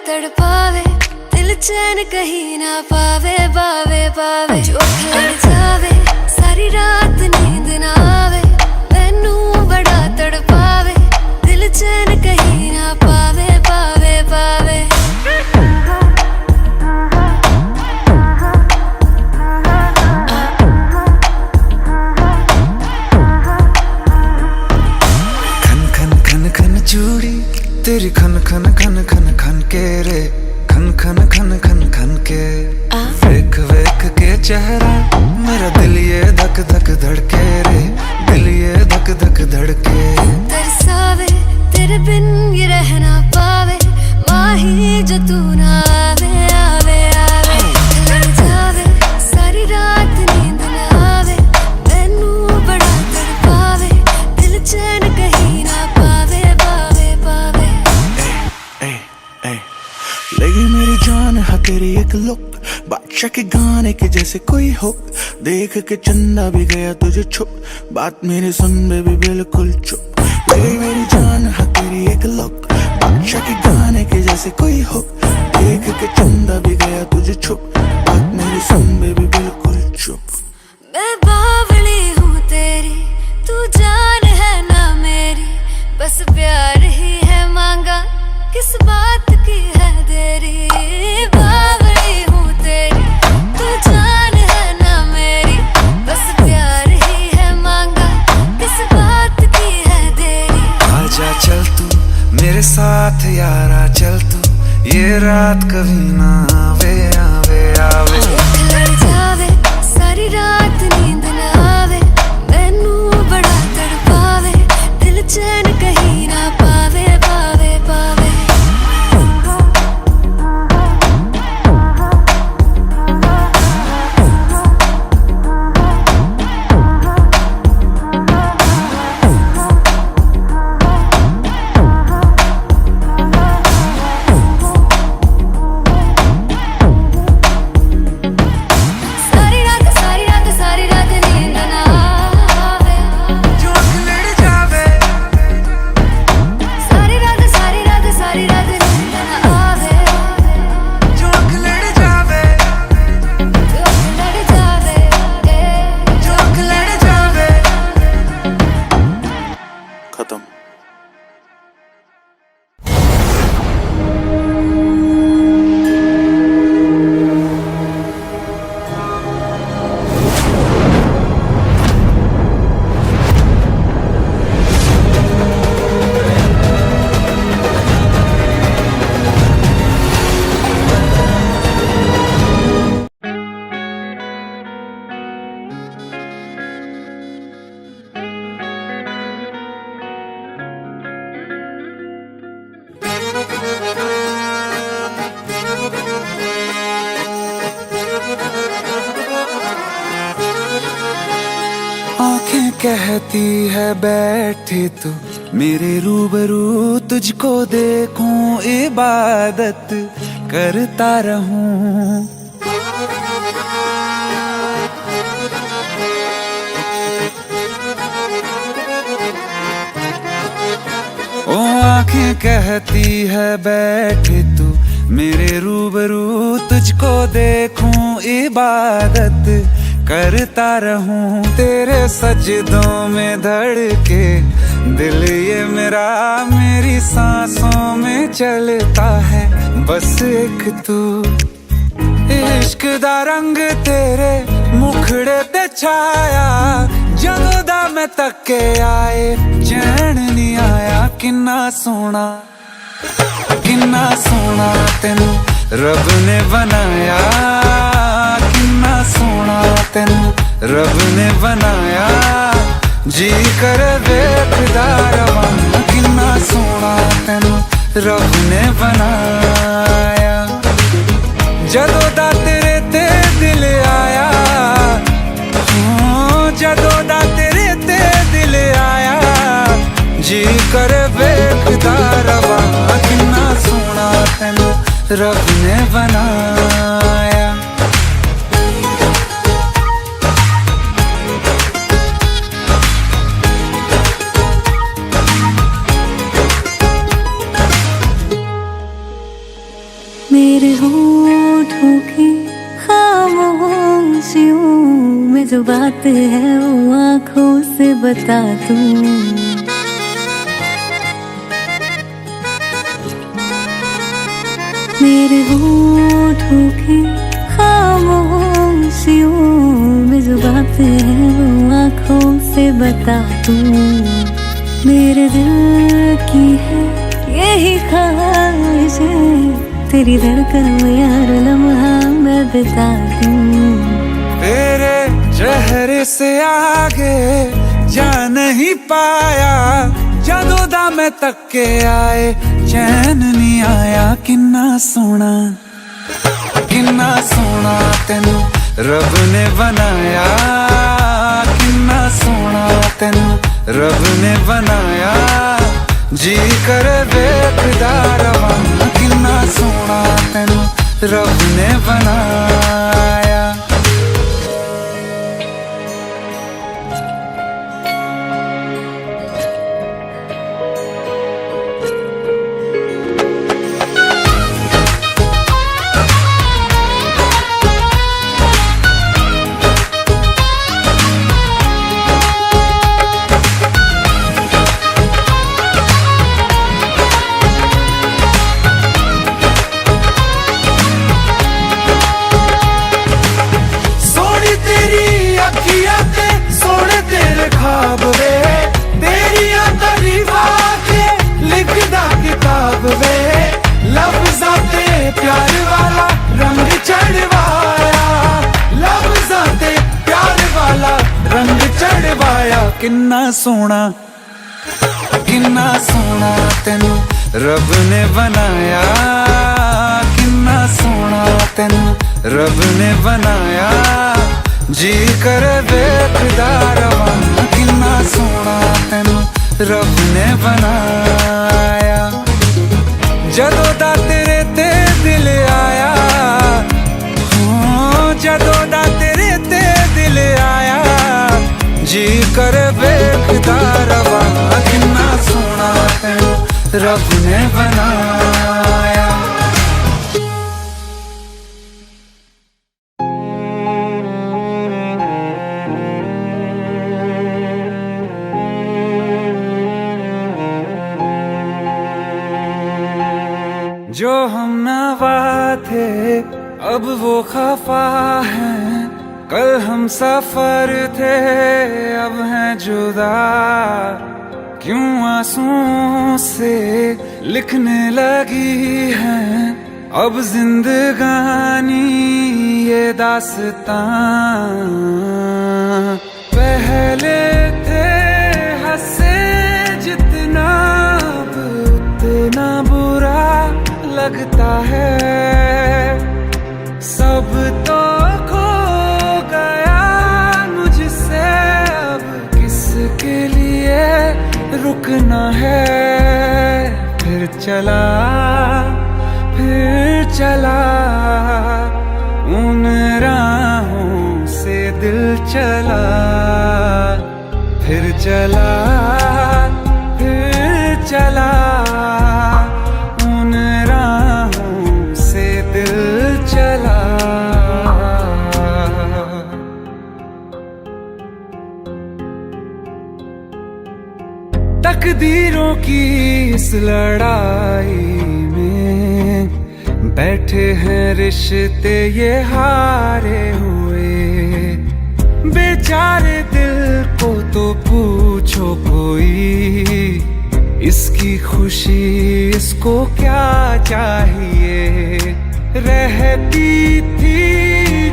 तड़पावे, दिल चैन कहीं ना पावे, पावे पावे। जो लड़ जावे, सारी रात नींद ना आवे, मैनू बड़ा तड़पावे, दिल चैन कहीं ना पावे, पावे पावे। चूड़ी तेरी खन खन खन खन खन के रे, खन खन खन खन खन के। वेख वेख के चेहरा मेरा दिल ये धक धक धड़के रे, दिल ये धक धक धड़के। तरसावे तेरे बिन ये रह ना पावे, माही जो तू ना आवे आवे आवे। लड़ जावे सारी रात नींद ना आवे, मैनू बड़ा तड़पावे, दिल चैन कहीं ना पावे, पावे पावे। लगी मेरी जान है तेरी एक लुक, बादशाह के गाने के जैसे कोई हो। देख के चंदा भी गया तुझे छुप, बात मेरी सुन बेबी बिल्कुल चुप। लगी मेरी जान है तेरी एक लुक, बादशाह के गाने के जैसे कोई हो। देख के चंदा भी गया तुझे छुप, बात मेरी सुन बेबी बिल्कुल चुप। मैं बावली हूँ तेरी, तू जान है ना मेरी, बस प्यार ही है मांगा, किस बात की है देरी। बावली हूँ तेरी, तू जान है ना मेरी, बस प्यार ही है मांगा, किस बात की है देरी। आजा चल तू मेरे साथ यारा, चल तू ये रात कभी ना आवे आवे आवे। लड़ जावे सारी रात नींद ना आवे, मैनू बड़ा तड़पावे, दिल चैन कहीं ना पावे, पावे पावे। खत्म। आंखें कहती है बैठे तू मेरे रूबरू, तुझको देखूं इबादत करता रहूं। ओ आंखें कहती है बैठे तू मेरे रूबरू, तुझको देखूं इबादत करता रहूं। तेरे सजदों में धड़के दिल ये मेरा, मेरी सांसों में चलता है बस एक तू। इश्क दा रंग तेरे मुखड़े ते छाया, जदों दा मैं तके आए चैन नहीं आया। किन्ना सोना तेनू रब ने बनाया, किन्ना सोना तेनू रब ने बनाया। जी कर वेखदा रवां, किन्ना सोना तेनू रब ने बनाया। जदों दा तेरे ते दिल आया, जदों दा तेरे ते दिल आया। जी कर वेखदा रवां, किन्ना सोना तेनू रब ने बनाया। मेरे होठों की खामोशियों में जो बात है वो आंखों से बता दूं। मेरे होठों की खामोशियों में जो बात है वो आंखों से बता दूं। मेरे दिल की है यही ख्वाहिश है, तेरी धड़कन में यार लम्हा मैं बिता दूं। तेरे चेहरे से आगे जा नहीं पाया, जदों मैं तक के आए चैन नहीं आया। किन्ना सोना तेनू रब ने बनाया, किन्ना सोना तेनू रब ने बनाया। जी कर वेखदा रवां, किन्ना सोना तेनू रब ने बनाया। प्यार वाला रंग चढ़वाया, लफ्ज़ां ते प्यार वाला रंग चढ़वाया। किन्ना सोना तेनू रब ने बनाया, किन्ना सोना तेनू रब ने बनाया। जी कर वेखदा रवां, किन्ना सोना तेनू रब ने बनाया। जदों दा तेरे ते दिल आया, जदों दा तेरे ते दिल आया। जी कर वेखदा रवां, किन्ना सोना तेनू रब ने बनाया। जो हम नवा थे अब वो खफा हैं, कल हम सफर थे अब हैं जुदा। क्यों आंसुओं से लिखने लगी हैं अब जिंदगानी ये दास्तां। पहले थे हंसे जितना अब उतना बुरा लगता है। सब तो खो गया मुझसे, अब किसके लिए रुकना है। फिर चला उन राहों से दिल चला। फिर चला उन राहों से दिल चला। तकदीरों की इस लड़ाई में बैठे हैं रिश्ते ये हारे हुए। बेचारे दिल को तो पूछो कोई, इसकी खुशी इसको क्या चाहिए। रहती थी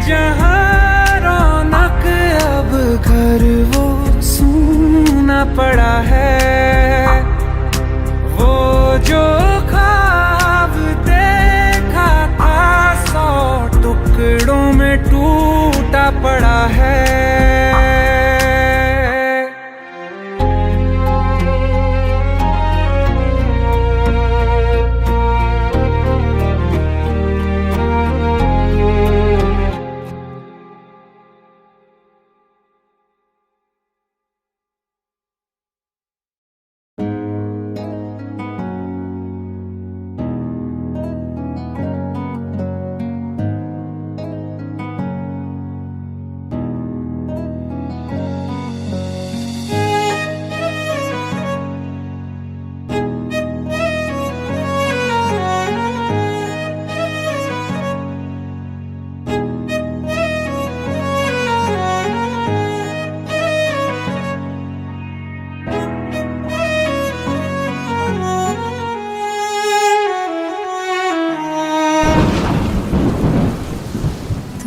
जहाँ रौनक अब घर वो सूना पड़ा है। वो जो ख्वाब देखा था 100 टुकड़ों में टूटा पड़ा है।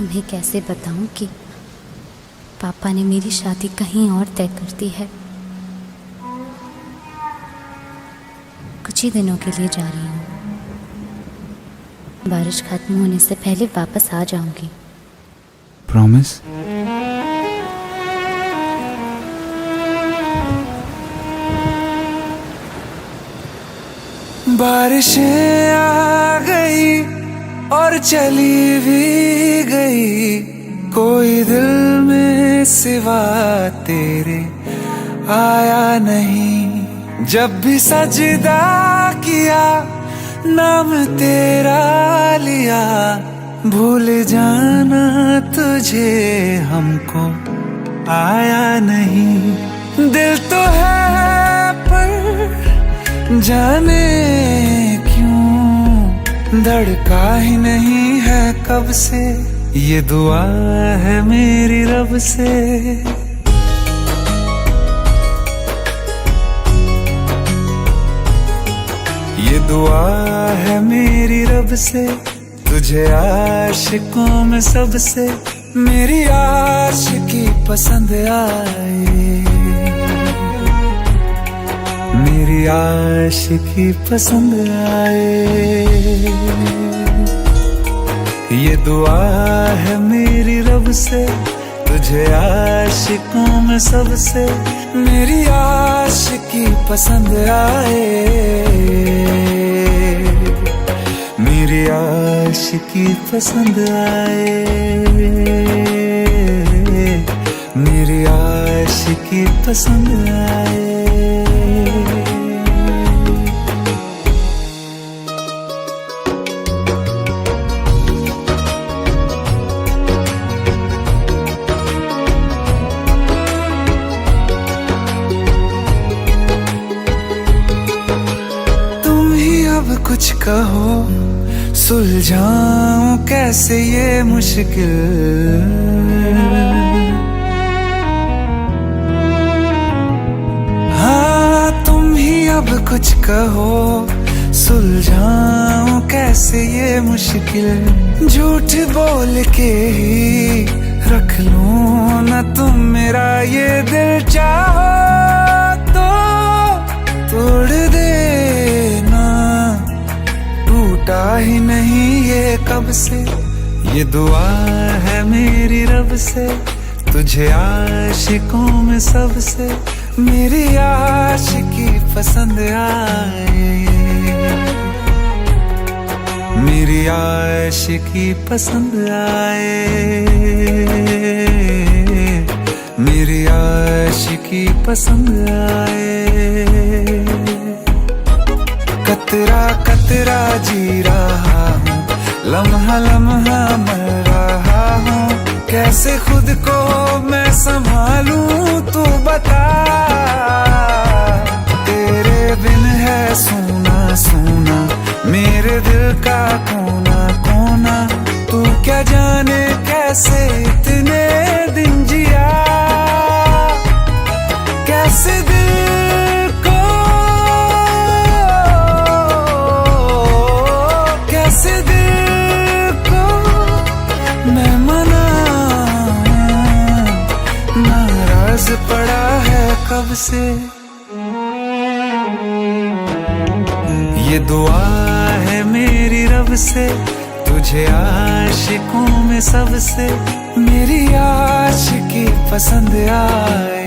तुम्हें कैसे बताऊं कि पापा ने मेरी शादी कहीं और तय कर दी है। कुछ ही दिनों के लिए जा रही हूँ। बारिश खत्म होने से पहले वापस आ जाऊंगी। प्रॉमिस? बारिशें आ गई और चली भी गई, कोई दिल में सिवा तेरे आया नहीं। जब भी सजदा किया नाम तेरा लिया, भूल जाना तुझे हमको आया नहीं। दिल तो है पर जाने क्यों धड़का ही नहीं है कब से, ये दुआ है मेरी रब से। ये दुआ है मेरी रब से, तुझे आशिकों में सबसे मेरी आशिकी पसंद आए, मेरी आशिकी पसंद आए। ये दुआ है मेरी रब से, तुझे आशिकों में सबसे मेरी आशिकी पसंद आए, मेरी आशिकी पसंद आए, मेरी आशिकी पसंद आए। कुछ कहो सुलझाऊं कैसे ये मुश्किल, हाँ तुम ही अब कुछ कहो सुलझाऊं कैसे ये मुश्किल। झूठ बोल के ही रख लूं ना तुम मेरा ये दिल, चाहो तो तोड़ देना, टूटा ही नहीं ये कब से। ये दुआ है मेरी रब से, तुझे आशिकों में सबसे मेरी आशिकी पसंद आए, मेरी आशिकी पसंद आए, मेरी आशिकी पसंद आए। कतरा कतरा जी रहा हूँ, लम्हा लम्हा मर रहा हूँ, कैसे खुद को मैं संभालूं तू बता। तेरे बिन है सूना सूना मेरे दिल का कोना कोना, तू क्या जाने कैसे इतने दिन जिया, कैसे दिल को कैसे दिल को मैं मनाऊं, नाराज पड़ा है कब से। ये दुआ है मेरी रब से, तुझे आशिकों में सबसे मेरी आशिकी पसंद आए,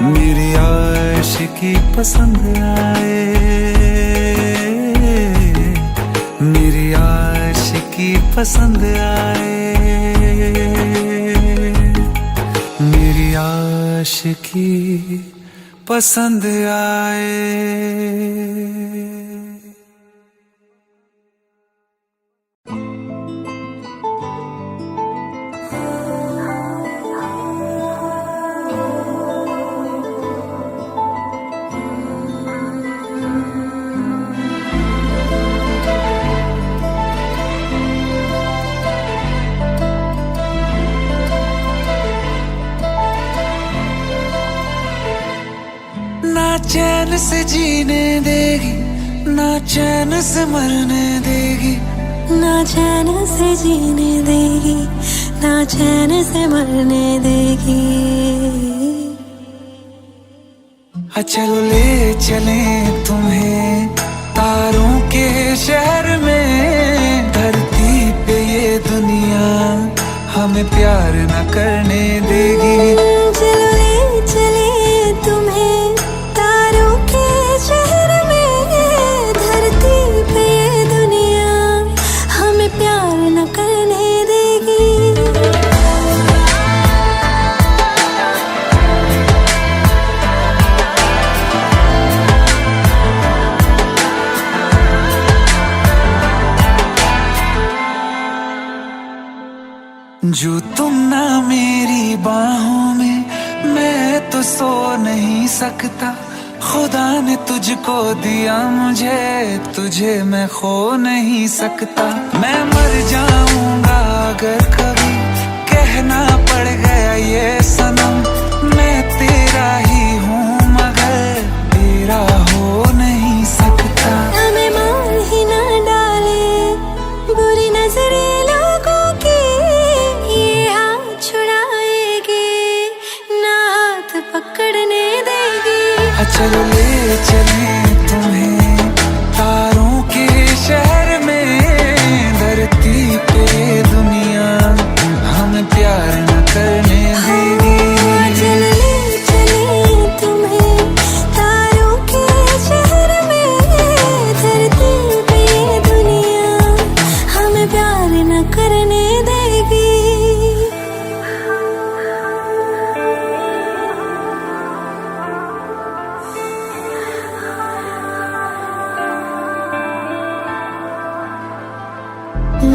मेरी आशिकी पसंद आए, मेरी आशिकी पसंद आए, मेरी आशिकी पसंद आए। ना चैन से जीने देगी, ना चैन से मरने देगी, ना चैन से जीने देगी, ना चैन से मरने देगी। चलो ले चले तुम्हें तारों के शहर में, धरती पे ये दुनिया हमें प्यार न करने देगी। चलो ले चले तुम्हें तारों के शहर में, धरती पे ये दुनिया हमें प्यार न करने देगी। जो तुम ना मेरी बाहों में, मैं तो सो नहीं सकता। खुदा ने तुझको दिया मुझे, तुझे मैं खो नहीं सकता। मैं मर जाऊंगा अगर कभी कहना पड़ गया ये सनम, मैं तेरा ही हूँ मगर तेरा हो नहीं सकता। हमें मार ही ना डाले बुरी नजरे लोगों की, ये हाथ छुड़ाएगी ना हाथ पकड़ने देगी। चलो ले चले तुम्हें तारों के शहर में, धरती पे दुनिया हमें प्यार न करने देगी। चलो ले चले तुम्हें तारों के शहर में, धरती पे दुनिया हमें प्यार न करने देगी।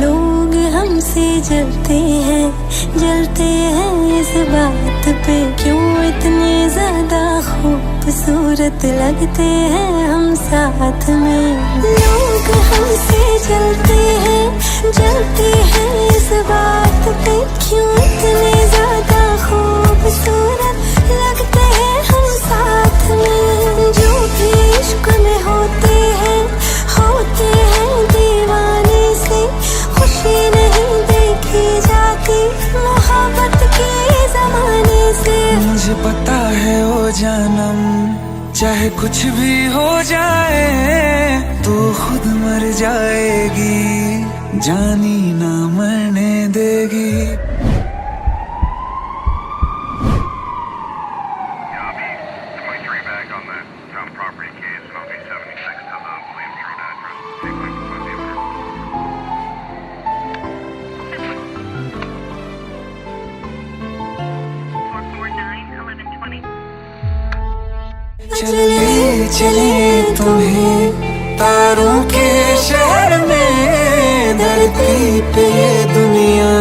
लोग हमसे जलते हैं इस बात पे, क्यों इतने ज्यादा खूबसूरत लगते हैं हम साथ में। लोग हमसे जलते हैं इस बात पे, क्यों इतने ज्यादा खूबसूरत लगते हैं हम साथ में। जो भी इश्क में होते हैं दीवाने से, खुशी नहीं देखी जाती मोहब्बत के जमाने से। मुझे पता है ओ जानम, चाहे कुछ भी हो जाए तू खुद मर जाएगी, जानी ना मरने देगी। चले चले तुम्हें तारों के शहर में, धरती पे दुनिया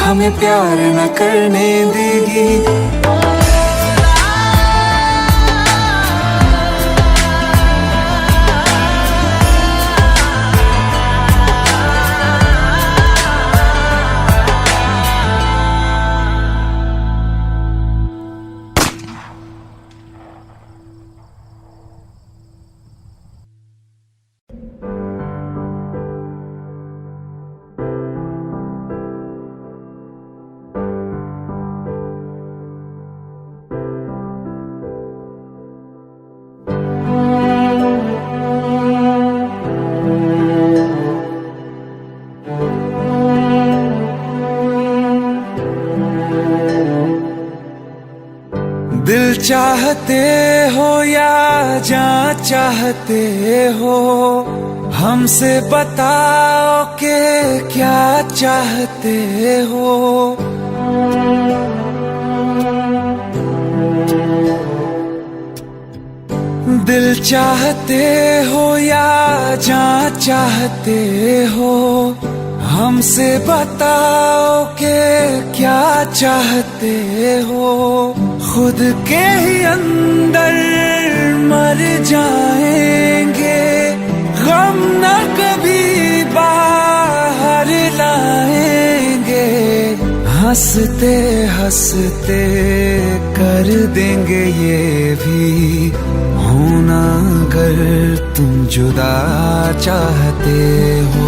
हमें प्यार न करने देगी। दिल चाहते हो या जान चाहते हो, हमसे बताओ कि क्या चाहते हो। दिल चाहते हो या जान चाहते हो, हमसे बताओ कि क्या चाहते हो। खुद के ही अंदर मर जाएंगे, गम न कभी बाहर लाएंगे। हंसते हंसते कर देंगे ये भी होना, अगर तुम जुदा चाहते हो।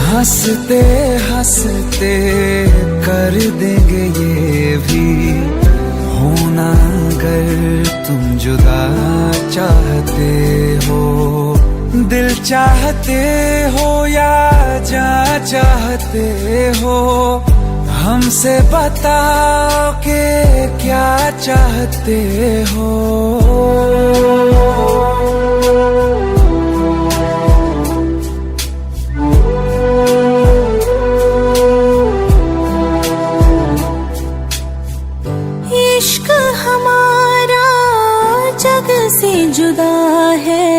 हंसते हंसते कर देंगे ये भी होना अगर तुम जुदा चाहते हो। दिल चाहते हो या जा चाहते हो, हमसे बताओ कि क्या चाहते हो। इश्क हमारा जग से जुदा है,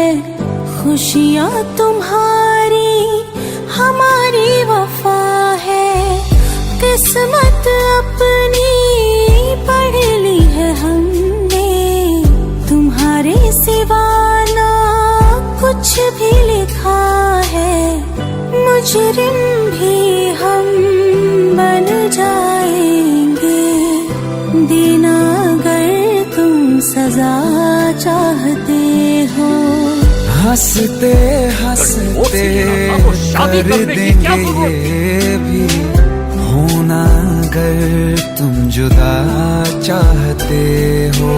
खुशियाँ तुम्हारी हमारी वफा है। किस्मत अपनी पढ़ ली है हमने, तुम्हारे सिवा ना कुछ भी लिखा है। मुजरिम भी हम बन जाएंगे, देना अगर तुम सजा चाहते हो। हंसते हंसते कर देंगे ये भी होना अगर तुम जुदा चाहते हो।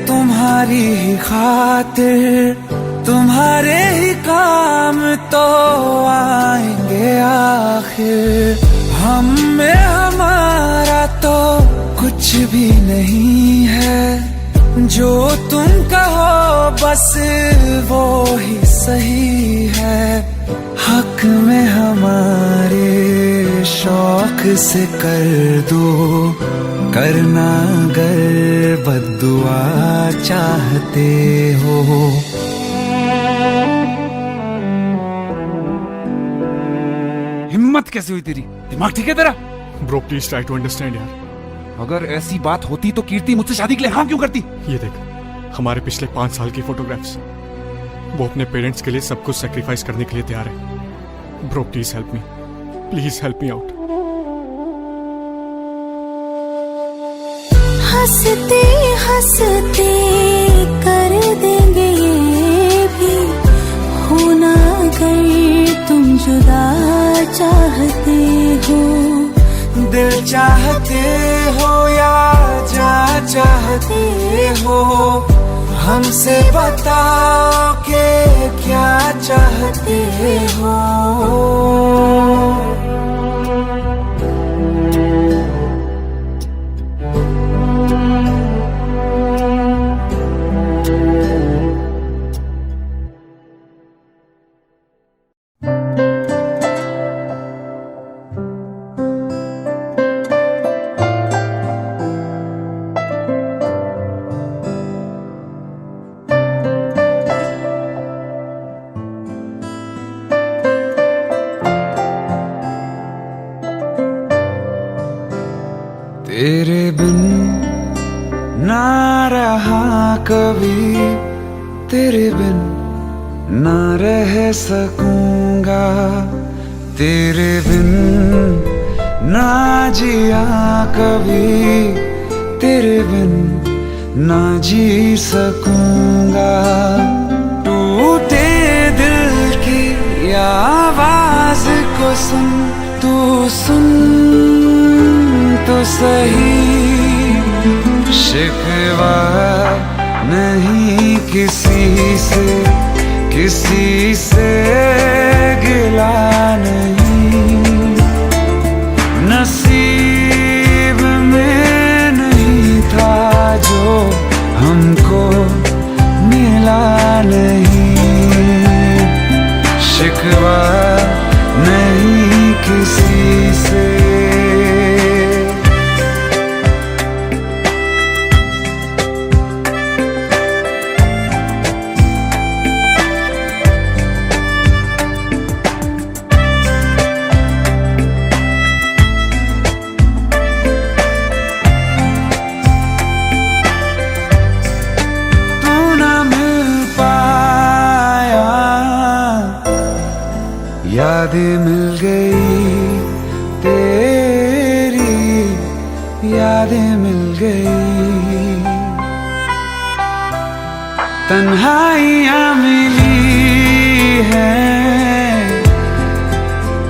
तुम्हारी ही खातिर तुम्हारे ही काम तो आएंगे आखिर। हम में हमारा तो कुछ भी नहीं है, जो तुम कहो बस वो ही सही है। हक में हमारे शौक से कर दो, करना अगर बद्दुआ चाहते हो। हिम्मत कैसे हुई तेरी? दिमाग ठीक है तेरा? Bro please try to understand यार। अगर ऐसी बात होती तो कीर्ति मुझसे शादी के लिए हाँ क्यों करती? ये देख, हमारे पिछले 5 साल की फोटोग्राफ्स, वो अपने पेरेंट्स के लिए सब कुछ सेक्रीफाइस करने के लिए तैयार है। Bro please help me, please help me out. हंसते हंसते कर देंगे ये भी होना अगर तुम जुदा चाहते हो। दिल चाहते हो या जा चाहते हो, हमसे बताओ कि क्या चाहते हो। तेरे बिन ना रहा कभी, तेरे बिन ना रह सकूंगा। तेरे बिन ना जिया कभी, तेरे बिन ना जी सकूंगा। टूटे दिल की आवाज को सुन, तू सुन तो सही। शिकवा नहीं किसी से, किसी से गिला नहीं। नसीब में नहीं था जो हमको मिला नहीं। शिकवा नहीं किसी से। यादें मिल गई तेरी, यादें मिल गई, तन्हाइयाँ मिली हैं,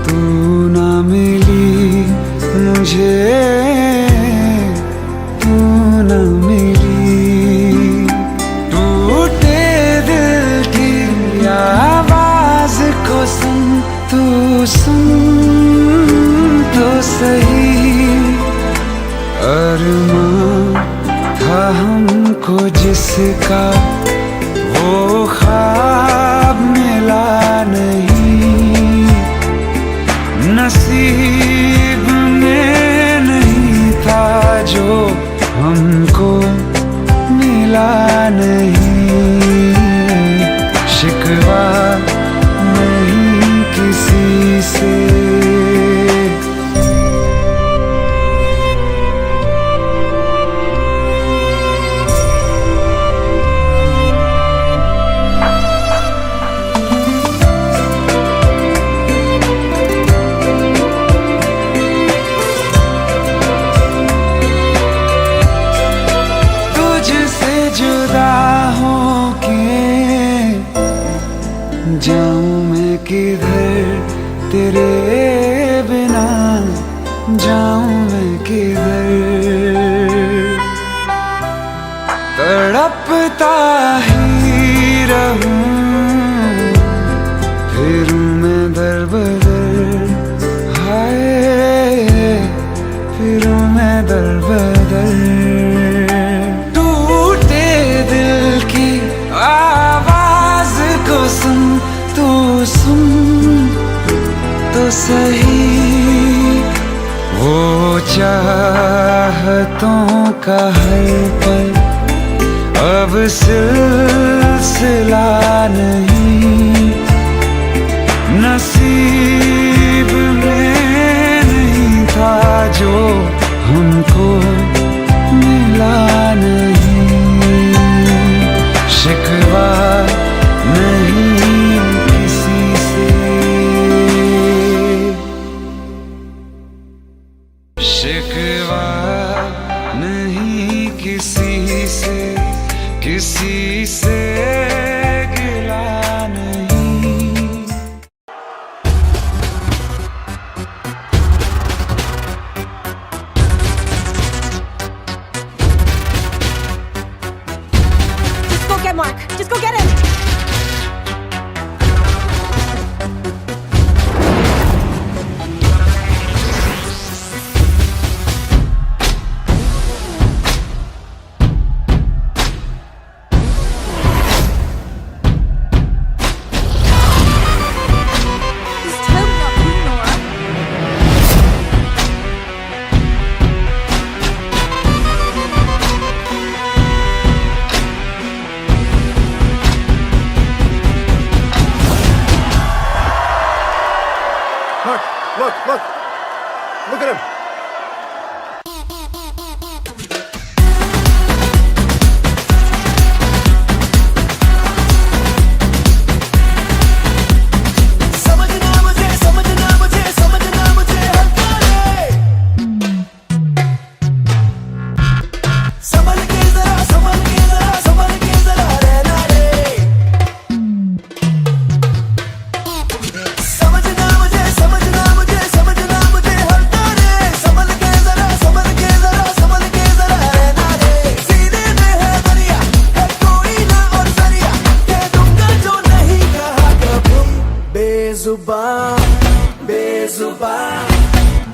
तू ना मिली मुझे, तू ना मिली। टूटे दिल की आवाज को सुन, तू सुन तो सही। अरमां था हमको जिसका, वो ख्वाब मिला नहीं, नसीब में नहीं था जो हमको मिला नहीं। शिकवा नहीं किसी से, जाऊं मैं किधर तेरे बिना, जाऊं मैं किधर। तड़पता ही रहूं, फिरूं मैं दर बदर, हाय फिरूं मैं दर बदर। टूटे दिल की आवाज को सुन, तू सुन तो सही। वो चाहतों का हर पल अब सिलसिला नहीं, नसीब में नहीं था जो हमको मिला नहीं। शिकवा नहीं किसी से, शिकवा नहीं किसी से, किसी से गिला नहीं। Just go get Mark. Just go get him. Look at him.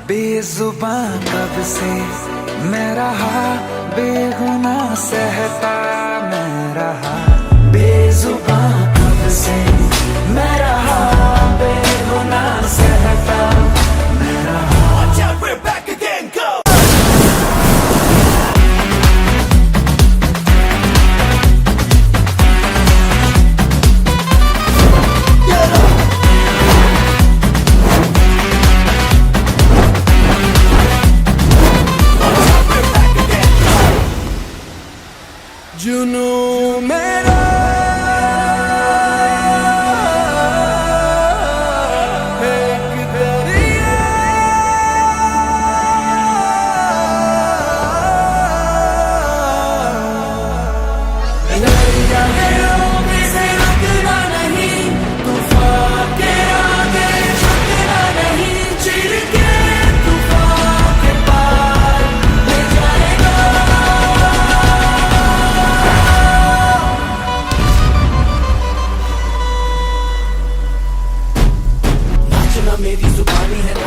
बेजुबान कब से मैं रहा, बेगुनाह सहता मैं रहा। बेजुबान कब से मैं रहा, बेगुनाह सहता मैं रहा। Watch out, we're back again, go! जुनून मेरा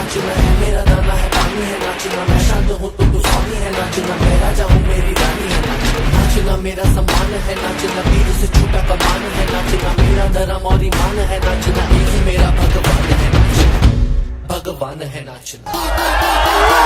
नाचना है मेरा गाना है पानी है नाचना मैं शांत हूँ तो तू स्वामी है नाचना मैं राजा हूँ मेरी रानी है नाचना मेरा सम्मान है नाचना पीर से छूटा कमान है नाचना मेरा धर्म और ईमान है नाचना यही मेरा भगवान है नाचना भगवान है नाचना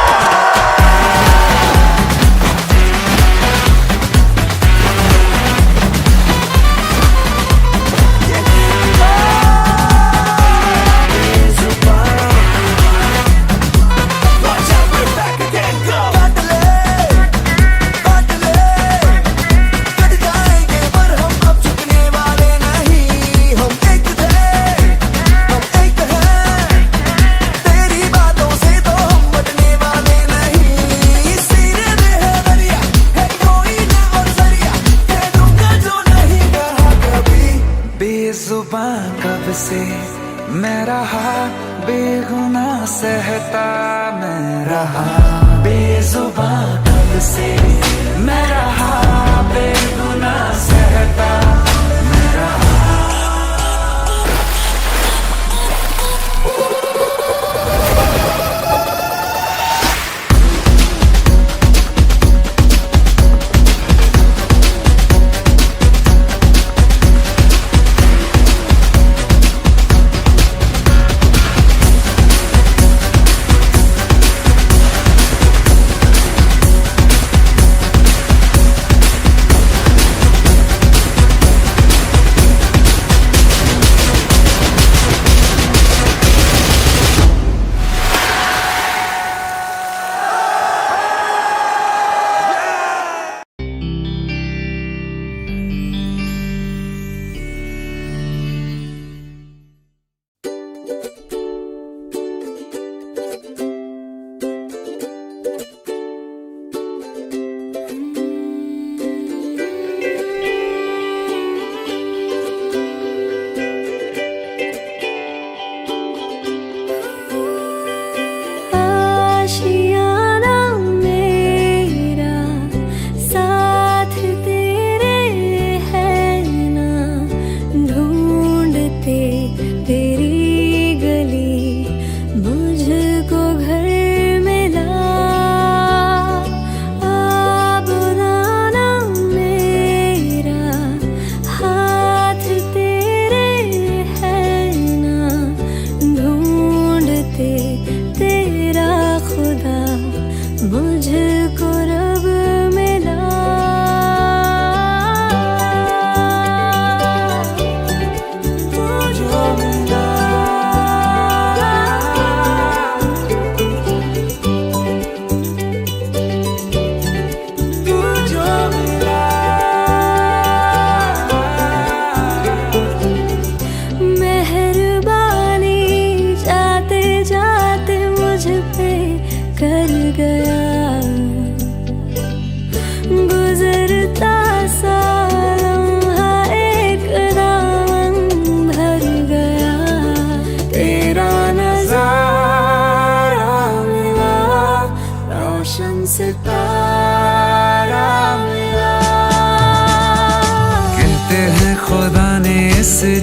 बेजुबां कब से मैं रहा बेगुनाह सहता मैं रहा बेजुबां कब से मैं रहा बेगुनाह सहता मैं रहा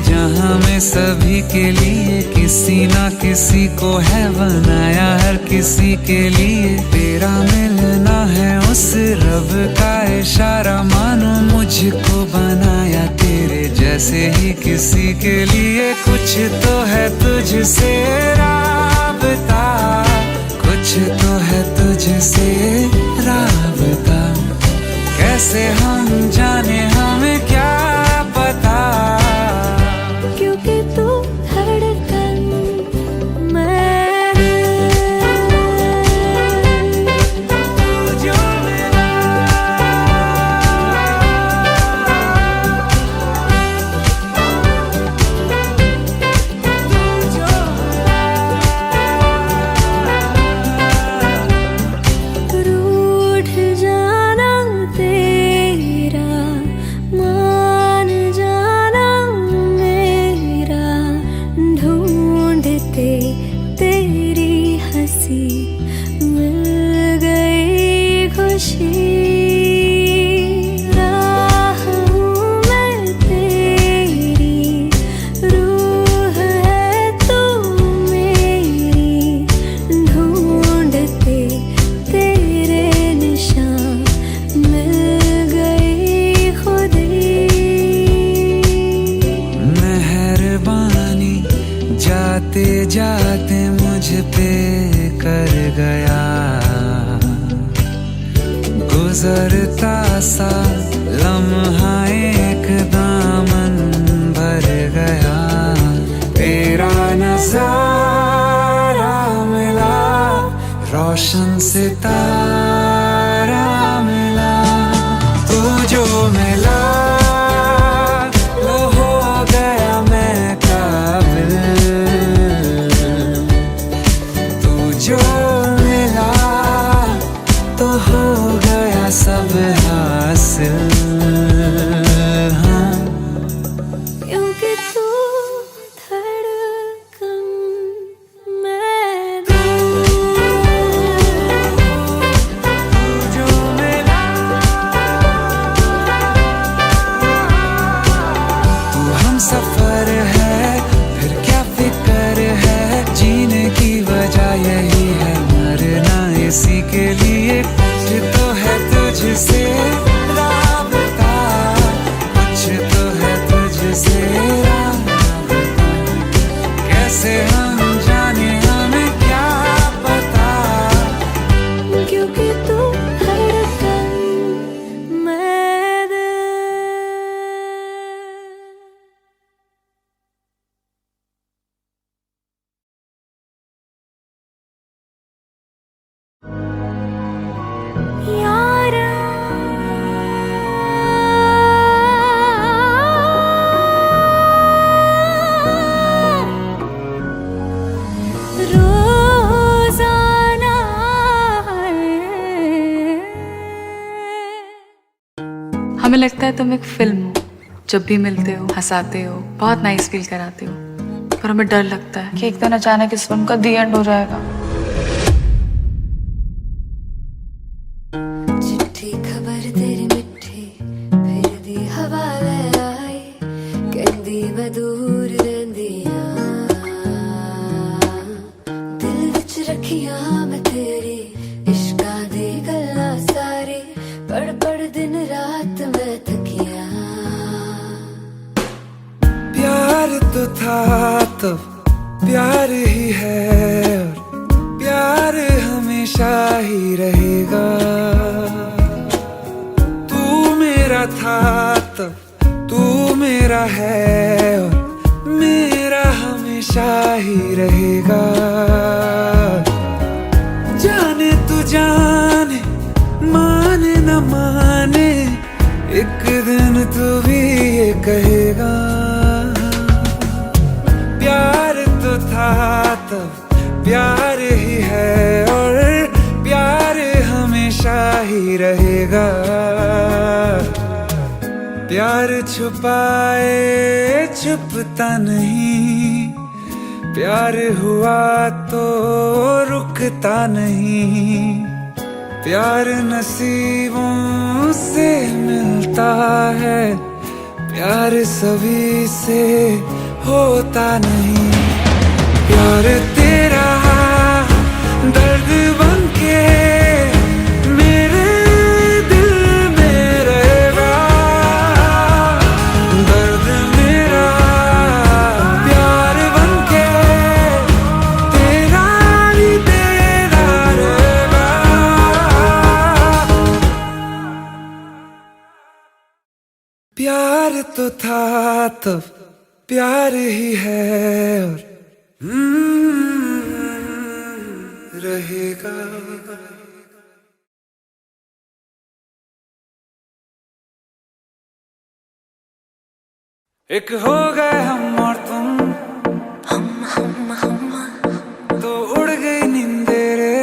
जहां में सभी के लिए किसी ना किसी को है बनाया हर किसी के लिए तेरा मिलना है उस रब का इशारा मानो मुझको बनाया तेरे जैसे ही किसी के लिए कुछ तो है तुझसे राबता कुछ तो है तुझसे राबता कैसे हम जाने हमें क्या पता क्योंकि तू धड़कन मैं जो मेरा रूठ जाना तेरा मान जाना मेरा ढूंढते तेरी हंसी मिल गई खुशी राह हूँ मैं तेरी रूह है तू मेरी कर गया, गुजरता सा लम्हा एक दामन भर गया, तेरा नजारा मिला, रोशन सितारा मिला, तू जो मिला लो हो गया मैं काबिल, तू जो मिला तो हो गया सब हासिल। हाँ, क्योंकि तू धड़कन मैं दिल, जो मिला तू हम सफर है, फिर क्या फिक्र है, जीने की वजह यही है, मरना इसी के लिए, कुछ तो है तुझसे राबता, कुछ तो है तुझसे राबता, कैसे हम जाने हमें क्या पता, क्योंकि तू धड़कन मैं दिल। यारा रोजाना हमें लगता है तुम एक फिल्म हो, जब भी मिलते हो हंसाते हो, बहुत नाइस फील कराते हो, पर हमें डर लगता है कि एक दिन अचानक इस फिल्म का दी एंड हो जाएगा। चिट्ठी खबर तेरी मिठी फिर दी हवा ले आई, कहंदी मैं दूर रहंदियां, दिल विच रखियां मैं तेरी इश्कां दी गल्लां सारी, पढ़ पढ़ दिन रात मैं थकियां। प्यार तो था तब प्यार ही है, और प्यार हमेशा ही रहेगा, तू मेरा था तब तू मेरा है, और मेरा हमेशा ही रहेगा, जाने तू जाने माने न माने, एक दिन तू भी ये कहेगा, प्यार तो था तब प्यार ही है, और प्यार हमेशा ही रहेगा, प्यार छुपाए छुपता नहीं, प्यार हुआ तो रुकता नहीं, प्यार नसीबों से मिलता है, प्यार सभी से होता नहीं, प्यार तेरा दर्द बनके मेरे दिल में रहेगा, दर्द मेरा प्यार बनके तेरा ही तेरा रहेगा, प्यार तो था तब प्यार ही है, और रहेगा। एक हो गए हम और तुम, तो उड़ गई नींदे रे,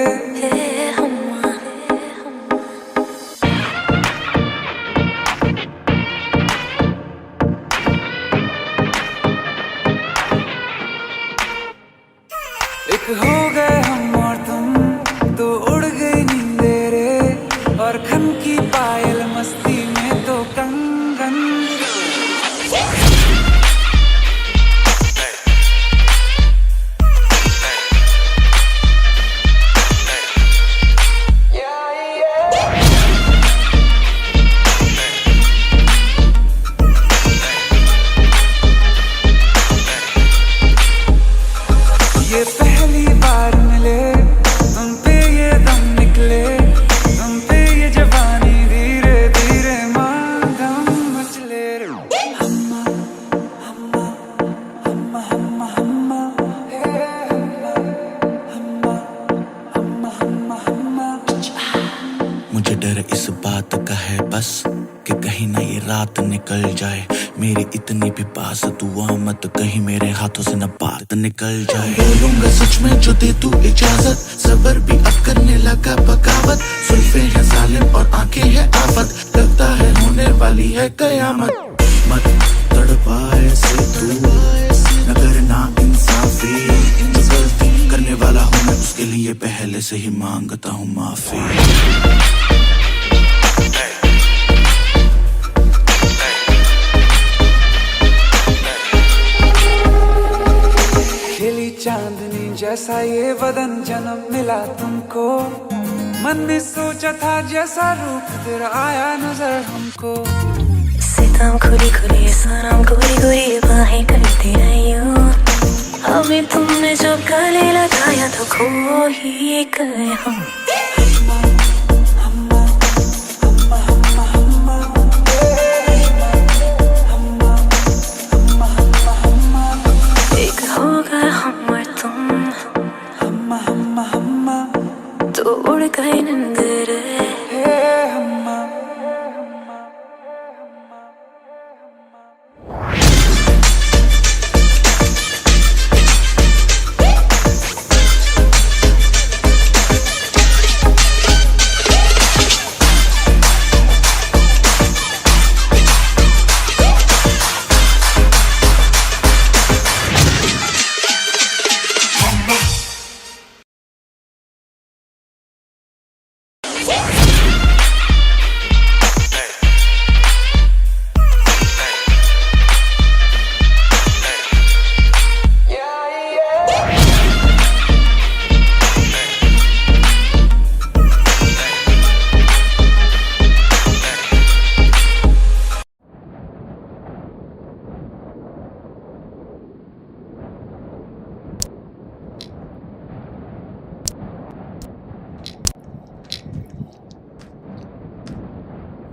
एक हो गए हम और तुम, तो उड़ गई नींदे रे, और खन की पायल मस्ती में तो कंगन, मुझे डर इस बात का है बस कि कहीं ना ये रात निकल जाए। मेरी इतनी भी पास दुआ मत कहीं मेरे हाथों से न बात निकल जाए। बोलूंगा सच में जो दे तू इजाजत, सबर भी अब करने लगा बगावत। सुल्फे है जालिम और आंखें है आफत, लगता है होने वाली है कयामत। मत तड़पा ऐसे तू न करना इंसाफी, जो गलती करने वाला हूँ मैं उसके लिए पहले से ही मांगता हूँ माफी। खिली चांदनी जैसा ये बदन जन्म मिला तुमको, मन में सोचा था जैसा रूप तेरा आया नजर हमको। सितम खुली खुली सनम गोरी गोरी बाहें करती रही हूँ, हमें तुमने जो गले लगाया तो खो ही गए हम। एक होगा हम और तुम, तो उड़ गए नंदरे।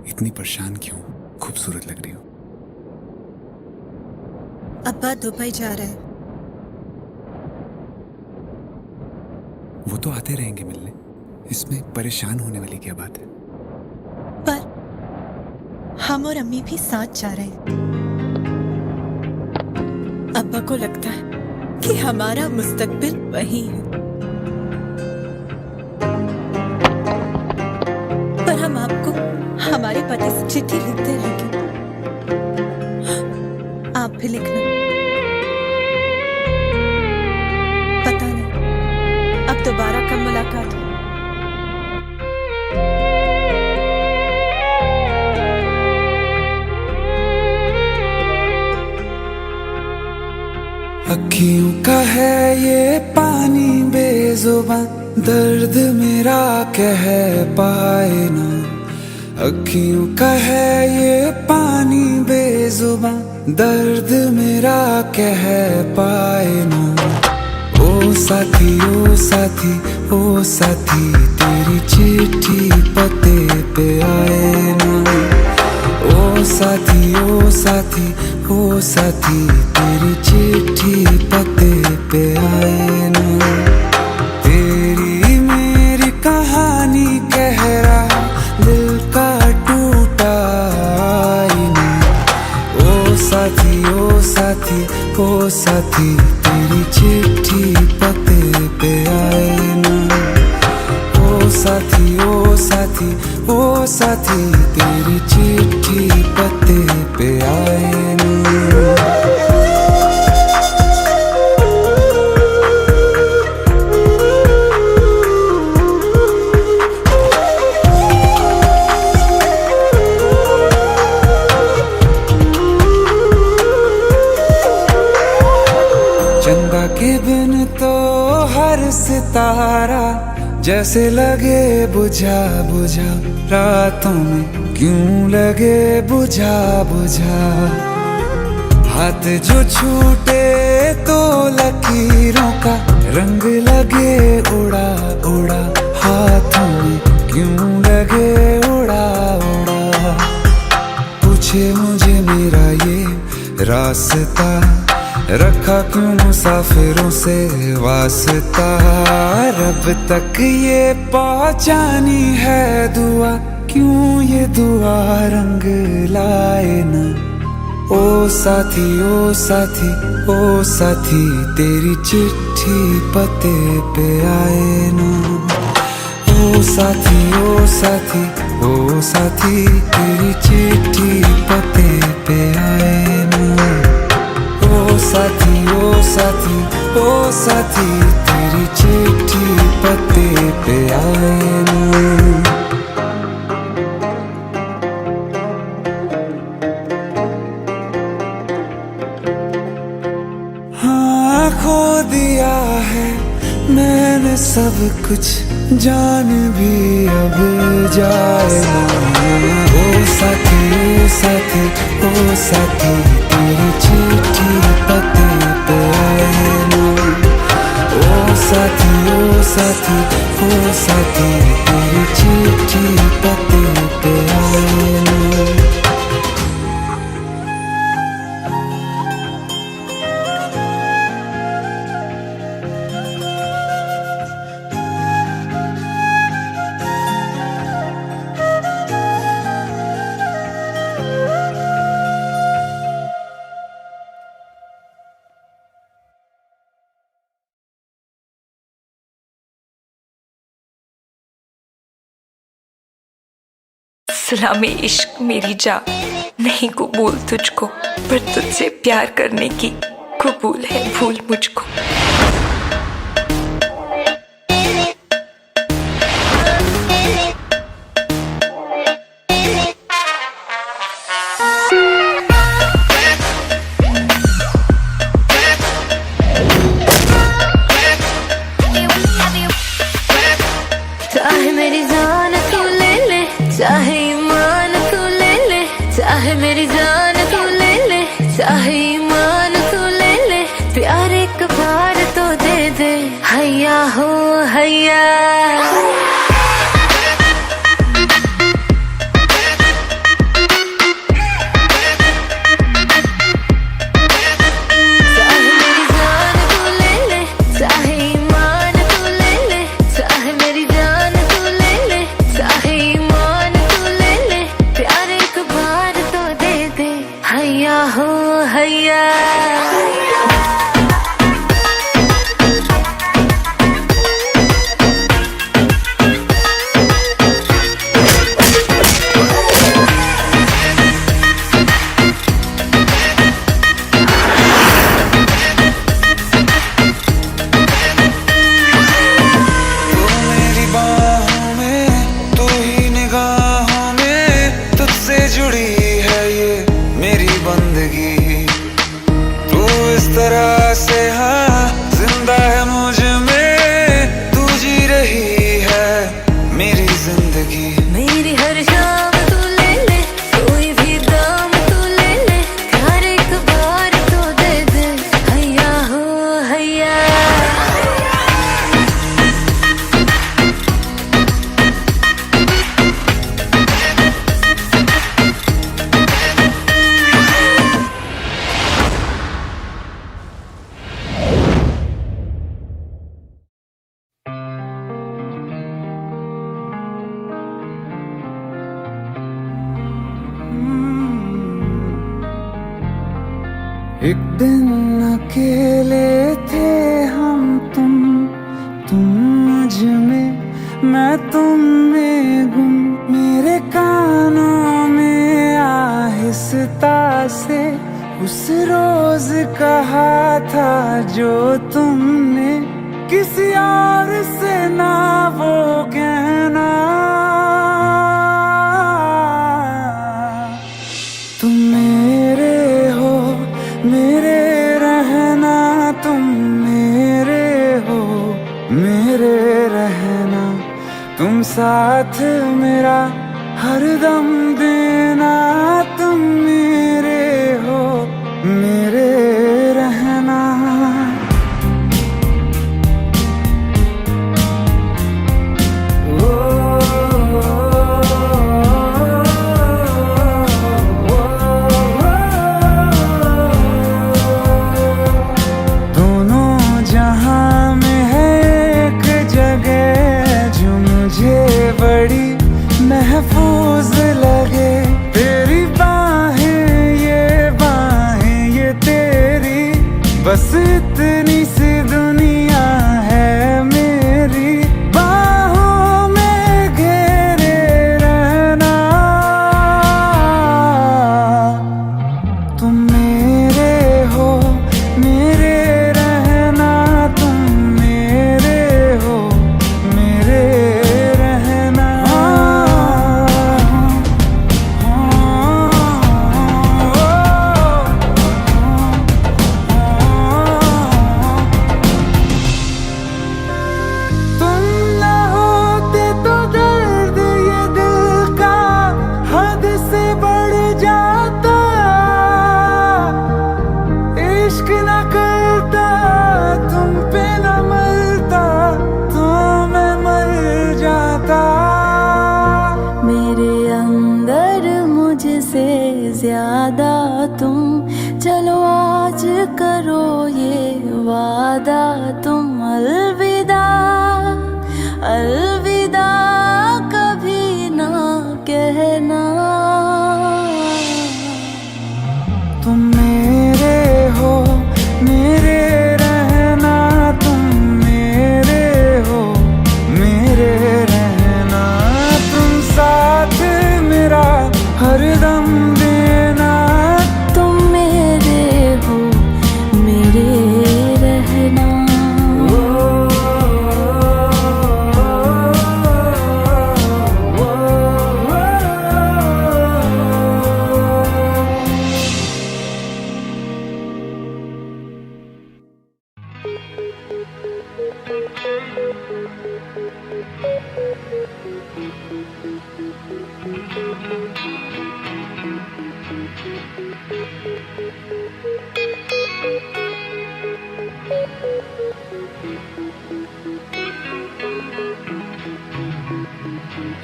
इतनी परेशान क्यों? खूबसूरत लग रही हो। अब्बा दुबई जा रहा है। वो तो आते रहेंगे मिलने, इसमें परेशान होने वाली क्या बात है? पर हम और अम्मी भी साथ जा रहे हैं। अब्बा को लगता है कि हमारा मुस्तकबिल वही है, पर हम आपको हमारे पति से चिट्ठी लिखते रहेंगे, आप भी लिखना। पता नहीं अब दोबारा कब मुलाकात हो। अखियों का है ये पानी बेजुबान, दर्द मेरा कह पाए ना। अखियों का है ये पानी बेजुबान, दर्द मेरा कह पाए ना। ओ साथी ओ साथी ओ साथी, तेरी चिट्ठी पते पे आए ना। ओ साथी ओ साथी ओ साथी, तेरी चिट्ठी पते पे आए ना। तेरी मेरी कहानी कह रहा दिल का टूटा आईना। ओ साथी ओ साथी ओ साथी, तेरी चिट्ठी पते पे आए ना। ओ साथी ओ साथी ओ साथी, तेरी चिट्ठी पते पे आए ना। चंदा के बिन तो हर सितारा जैसे लगे बुझा बुझा, रातों में क्यों लगे बुझा बुझा। हाथ जो छूटे तो लकीरों का रंग लगे उड़ा उड़ा, हाथों में क्यों लगे उड़ा उड़ा। पूछे मुझे मेरा ये रास्ता रखा क्यों मुसाफिरों से वास्ता, रब तक ये पहुंचानी है दुआ, क्यों ये दुआ रंग लाए न। ओ साथी ओ साथी ओ साथी, तेरी चिट्ठी पते पे आए ना। ओ साथी ओ साथी ओ साथी, तेरी चिट्ठी पते पे आए ना। ओ साथी ओ साथी ओ साथी, तेरी चिट्ठी पते पे आए ना। हाँ खो दिया है मैंने सब कुछ, जान भी अब जाए ना। ओ साथी ओ साथी ओ साथी, तेरी चिट्ठी पते पे आए ना। ओ साथी ओ साथी ओ साथी, तेरी चिट्ठी पते पे आए ना। सलामी इश्क मेरी जा, नहीं कबूल तुझको, पर तुझसे प्यार करने की कबूल है भूल मुझको। चाहे मेरी जान तू ले ले, चाहे ईमान तू ले ले, चाहे मेरी जान तू ले ले, चाहे ईमान तू ले ले, प्यार एक बार तो दे दे, हैया हो हैया। एक दिन अकेले थे हम तुम मुझ में, मैं तुम में गुम। मेरे कानों में आहिस्ता से उस रोज कहा था जो तुमने किसी और से ना वो कहना। तुम मेरे हो मेरे रहना, तुम मेरे हो मेरे रहना, तुम साथ मेरा हरदम देना। तुम मेरे हो मेरे रहना। वादा तुम अलविदा अलविदा कभी ना कहना। तुम मेरे हो मेरे रहना, तुम मेरे हो मेरे रहना, तुम साथ मेरा हरदम देना। तुम मेरे हो मेरे रहना।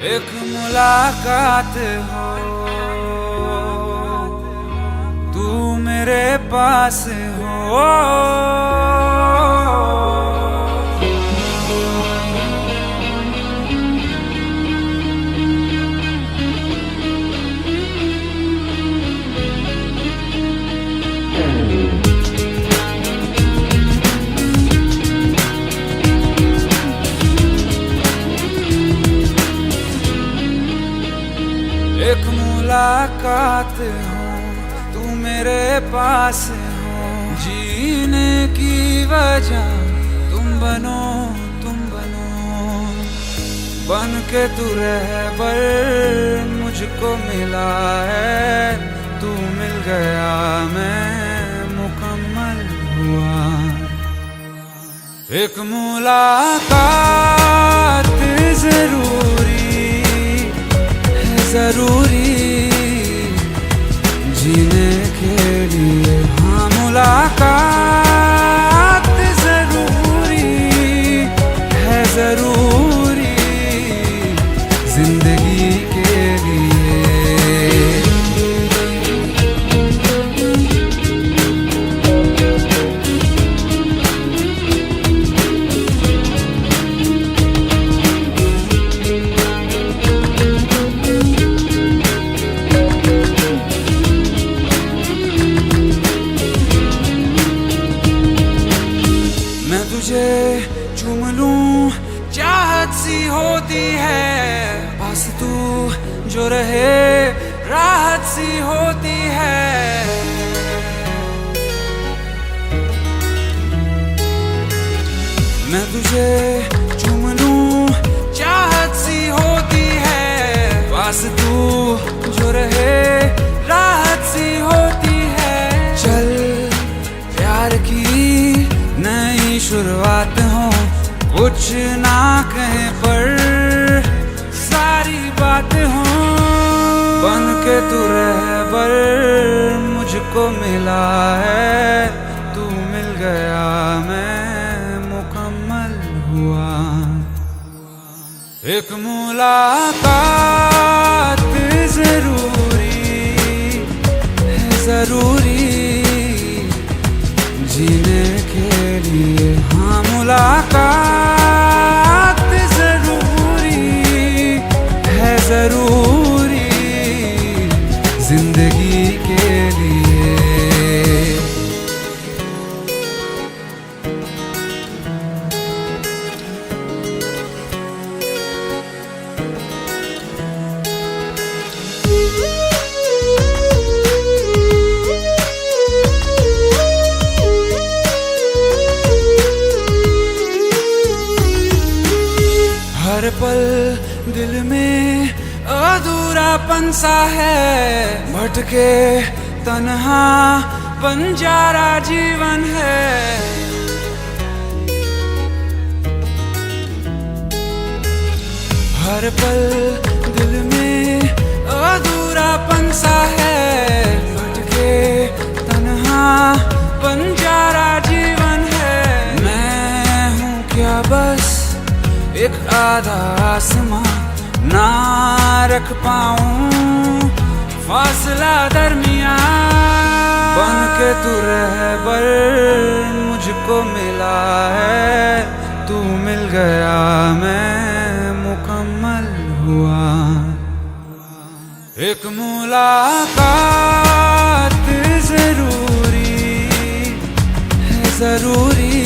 एक मुलाकात हो तू मेरे पास हो, एक मुलाकात हो तू मेरे पास हो, जीने की वजह तुम बनो बन के तू रहबर मुझको मिला है, तू मिल गया मैं मुकम्मल हुआ। एक मुलाकात जरूरी जीने के लिए, हाँ मुलाकात जरूरी है जरूरी जिंदगी के लिए। तुझे चूम लूं चाहत सी होती है, पास तू जो रहे राहत सी होती है। मैं तुझे चूम लूं चाहत सी होती है, पास तू जो रहे राहत सी होती है। चल प्यार की नई शुरुआत हो, कुछ ना कहे पर सारी बात हो, बन के तू रहबर मुझको मिला है, तू मिल गया मैं मुकम्मल हुआ। एक मुलाकात जरूरी जीने के लिए, हाँ मुलाकात जरूरी है जरूरी जिंदगी के लिए। हर पल दिल में अधूरापन सा है, भटके तन्हा बंजारा जीवन है। हर पल दिल में अधूरापन सा है, भटके तन्हा बंजारा जीवन है। मैं हूँ क्या बस एक आधा आसमां, ना रख पाऊं फासला दरमियां। बन के तू रहबर मुझको मिला है, तू मिल गया मैं मुकम्मल हुआ। एक मुलाकात जरूरी है, जरूरी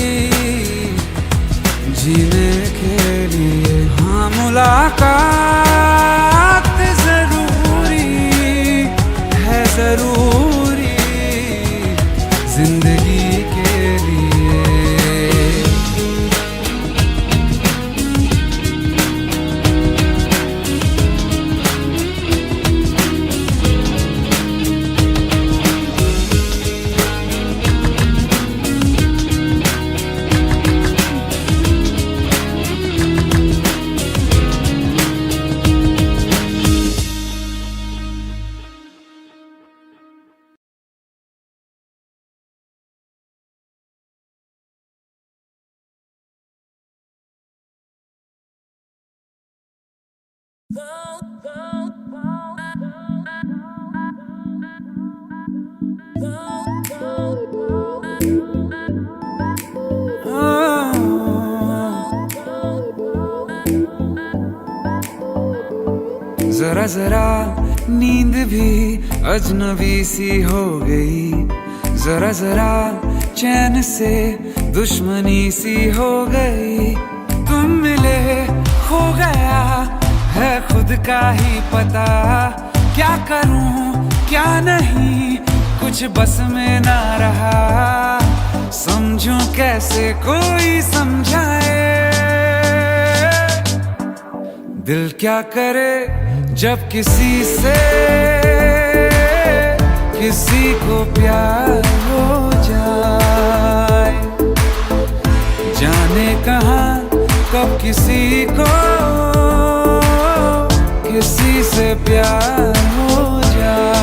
जीने के लिए। हाँ मुलाकात जरूरी है, जरूरी जिंदगी के लिए। जरा जरा नींद भी अजनबी सी हो गई, जरा जरा चैन से दुश्मनी सी हो गई। तुम मिले खो गया है खुद का ही पता, क्या करूं क्या नहीं कुछ बस में ना रहा। समझूं कैसे कोई समझाए, दिल क्या करे जब किसी से किसी को प्यार हो जाए। जाने कहाँ कब किसी को किसी से प्यार हो जाए।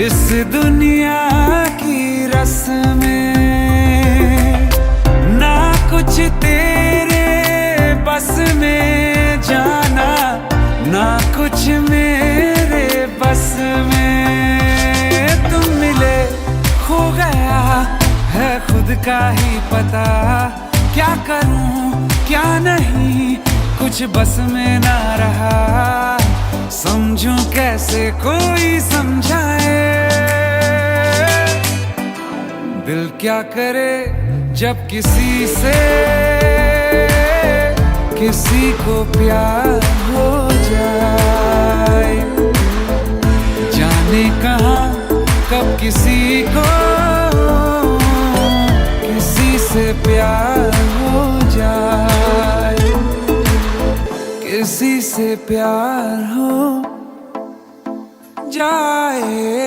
इस दुनिया की रस्में ना कुछ तेरे बस में जाना, ना कुछ मेरे बस में। तुम मिले खो गया है खुद का ही पता, क्या करूं क्या नहीं कुछ बस में ना रहा। समझूं कैसे कोई समझाए, दिल क्या करे जब किसी से किसी को प्यार हो जाए। जाने कहाँ कब किसी को किसी से प्यार हो जाए, किसी से प्यार हो जाए।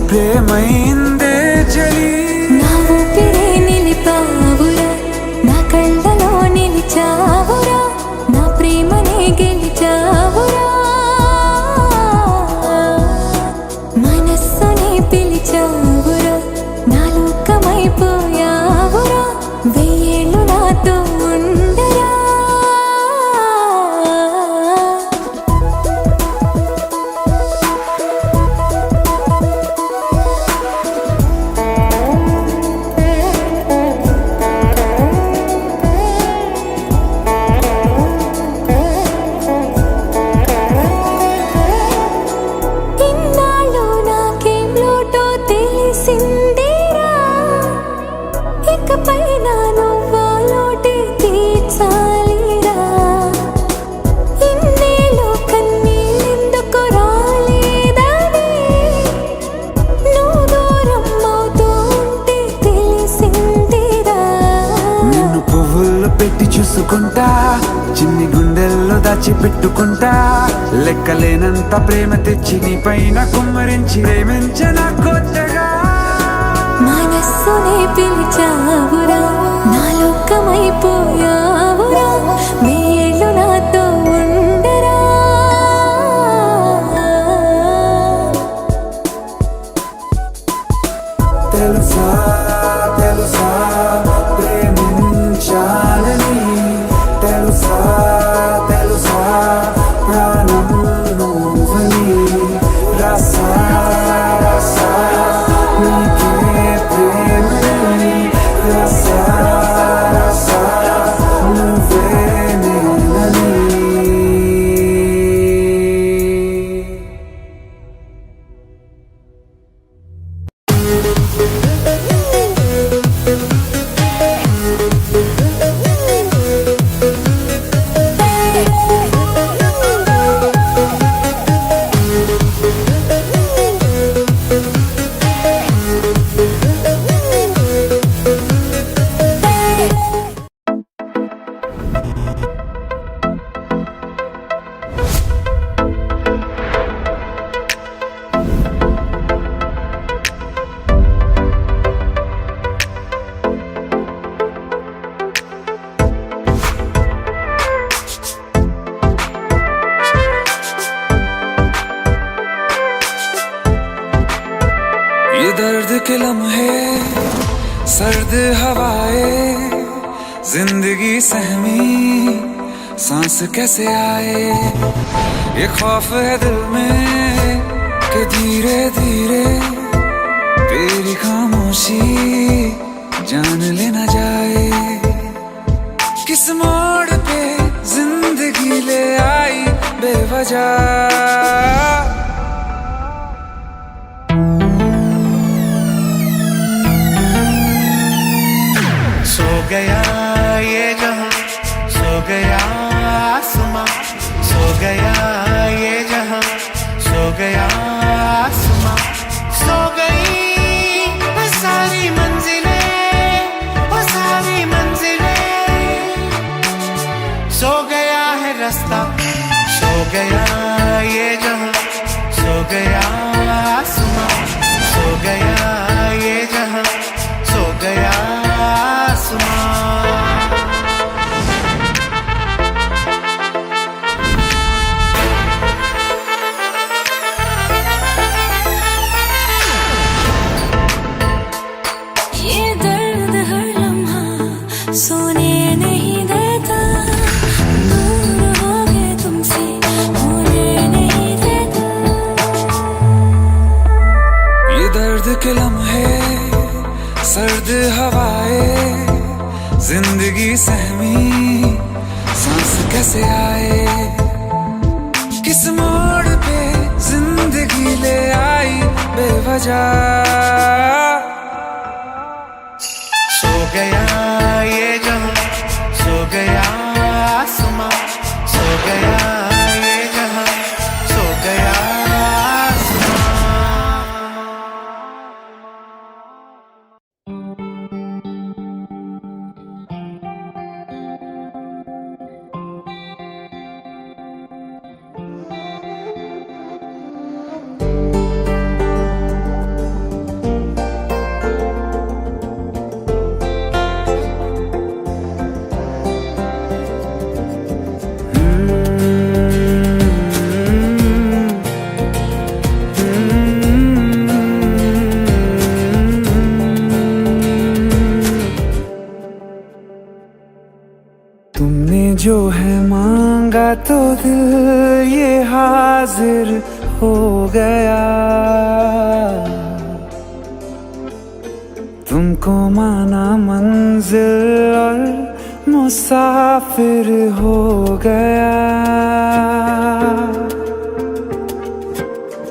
ప్రేమైందే చలి నా ఊపిరే నిలిపావురా నా కళ్ళలో నిలిచావురా నా ప్రేమనే గెలిచావురా మనస్సునే పిలిచావురా నా లోకమైపోయావురా వెయ్యేళ్ళు నాతో ఉండరా ఇన్నాళ్ళు నాకేం లోటో తెలిసిందేరా ఇకపై నా నువ్వా లోటే తీర్చాలిరా ఇన్నేళ్ళు కన్నీళ్ళెందుకు రాలేదని నువ్వు దూరం అవుతూ ఉంటే తెలిసిందిరా నిన్ను పువ్వుల్లో పెట్టి చూసుకుంటా చిన్ని గుండెల్లో దాచి పెట్టుకుంటా లెక్కలేనంత ప్రేమ తెచ్చి నీ పైన కుమ్మరించి ప్రేమించన కొత్తగా మనస్సునే పిలిచావురా నా లోకమైపోయావురా వేళ్ళు నాతో ఉండరా తెలుసా తెలుసా ప్రేమించాలని తెలుసా తెలుసా ప్రాణం నువ్వని రసా రసా నీకే ప్రేమని రసా రసా నువ్వే నేనని ये दर्द के लम्हे सर्द हवाएं जिंदगी सहमी सांस कैसे आए ये खौफ है दिल में कि धीरे धीरे तेरी खामोशी जान लेना जाए किस मोड़ पे जिंदगी ले आई बेवजह सो गया ये जहां सो गया आसमां सो गया ये जहां सो गया आसमां सो गई वो सारी मंजिलें सो गया है रास्ता सो गया ये जहां सो गया आसमां सो गया ये जहां सो गया आसमां ये दर्द हर लम्हा सोने नहीं देता दूर हो गए तुमसे होने नहीं देता ये दर्द के लम्हे सर्द हवाएं जिंदगी सहमी सांस कैसे आए किस मोड़ पे जिंदगी ले आई बेवजह सो गया ये जहां सो गया आसमां सो गया ये जहां सो गया आसमां जो है मांगा तो दिल ये हाजिर हो गया। तुमको माना मंजिल और मुसाफिर हो गया।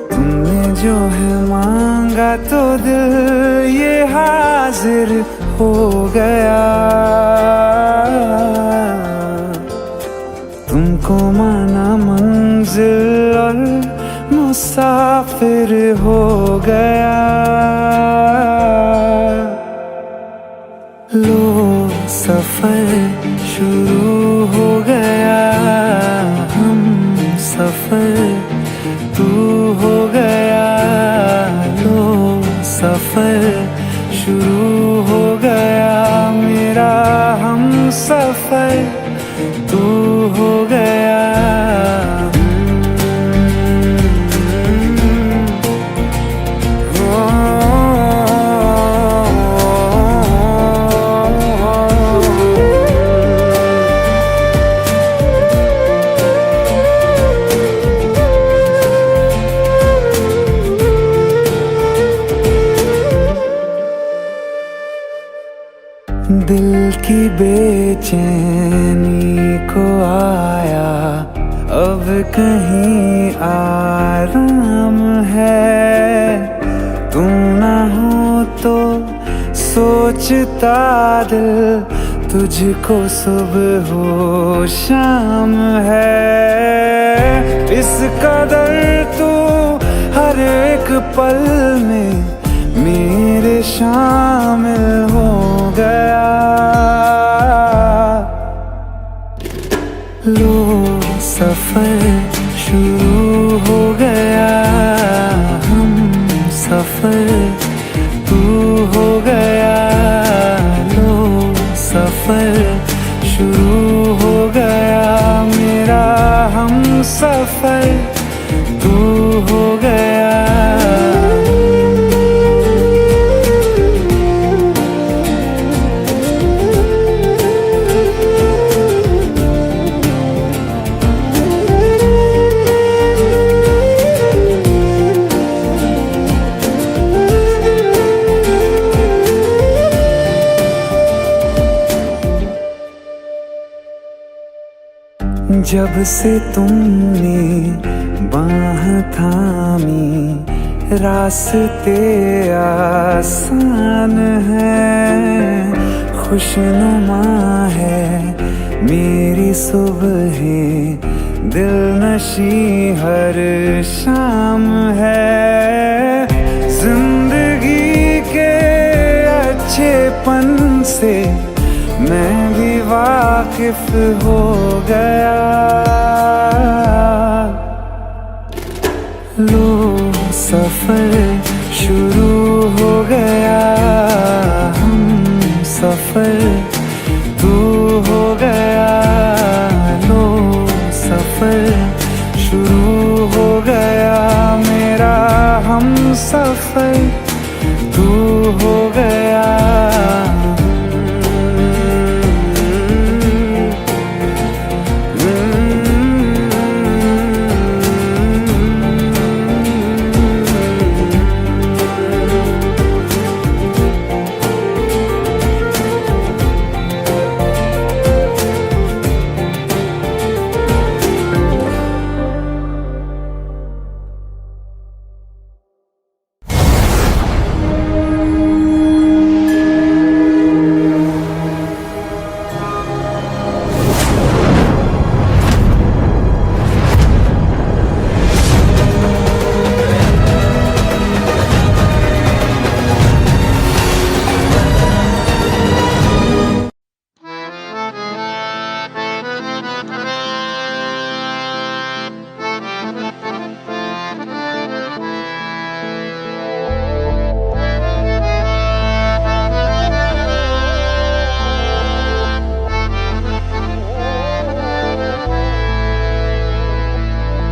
तुमने जो है मांगा तो दिल ये हाजिर हो गया। तुमको माना मंजिल और मुसाफिर हो गया। लो सफर शुरू हो गया। हम सफर तू हो गया। लो सफर शुरू हो गया। मेरा हम सफर तू हो गया। दिल की बेचैनी को आया अब कहीं आराम है। तू ना हो तो सोचता दिल तुझको सुबह हो शाम है। इस कदर तू हर एक पल में मेरे शामिल हो गया। लो सफर शुरू हो गया। हम सफर तू हो गया। लो सफर शुरू हो गया। मेरा हम सफर तू हो गया। जब से तुमने बाह थामी रास्ते आसान है। खुशनुमा है मेरी सुबह दिल नशी हर शाम है। जिंदगी के अच्छेपन से मैं भी वाकिफ हो गया। लो सफर शुरू हो गया। हम सफर तू हो गया। लो सफर शुरू हो गया। मेरा हम सफर तू हो गया।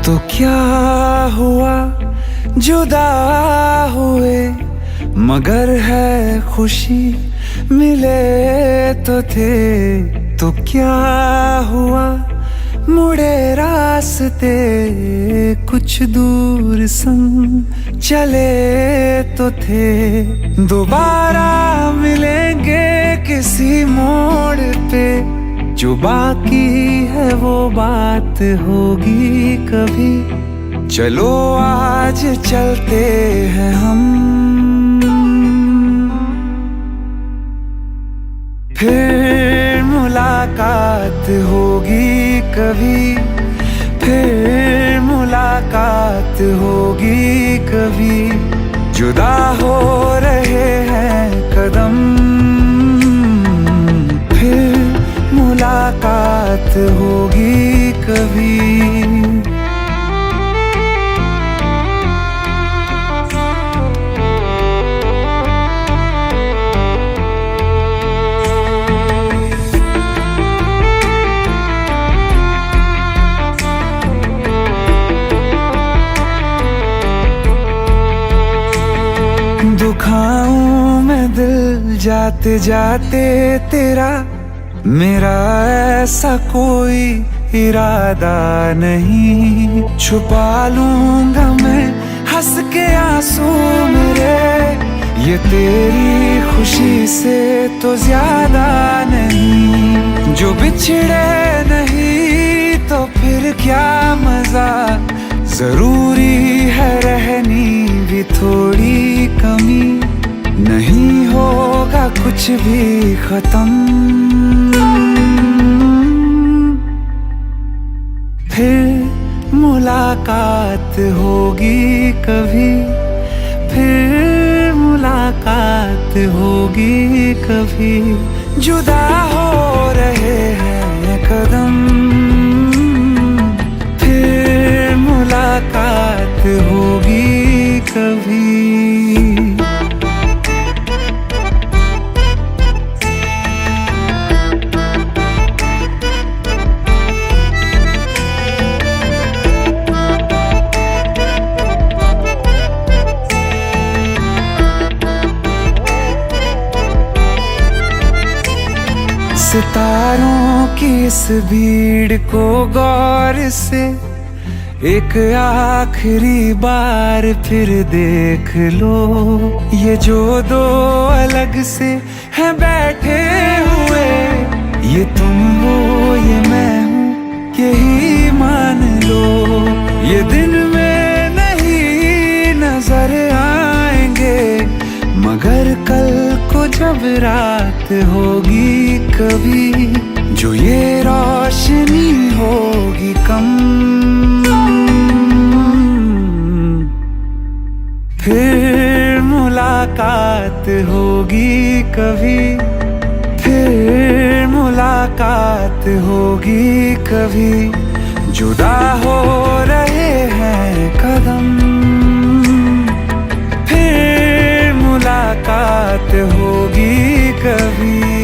तो क्या हुआ जुदा हुए मगर है खुशी मिले तो थे। तो क्या हुआ, मुड़े रास्ते कुछ दूर संग चले तो थे। दोबारा मिलेंगे किसी मोड़ पे, जो बाकी है वो बात होगी कभी। चलो आज चलते हैं हम, फिर मुलाकात होगी कभी, फिर मुलाकात होगी कभी। जुदा हो रहे हैं कदम, फिर मुलाकात होगी कभी। दुखाऊं मैं दिल जाते जाते तेरा, मेरा ऐसा कोई इरादा नहीं। छुपा लूंगा मैं हंस के आंसू मेरे, ये तेरी खुशी से तो ज्यादा नहीं। जो बिछड़े नहीं तो फिर क्या मजा, जरूरी है रहनी भी थोड़ी कमी। नहीं होगा कुछ भी खत्म, फिर मुलाकात होगी कभी, फिर मुलाकात होगी कभी। जुदा हो रहे हैं कदम, फिर मुलाकात होगी कभी। सितारों की इस भीड़ को गौर से एक आखिरी बार फिर देख लो। ये जो दो अलग से हैं बैठे हुए, ये तुम हो ये मैं हूँ यही मान लो। ये दिन में नहीं नजर आएंगे, मगर कल को जब रात होगी कभी, जो ये रोशनी होगी कम, फिर मुलाकात होगी कभी, फिर मुलाकात होगी कभी। जुदा हो रहे हैं कदम, फिर मुलाकात होगी कभी।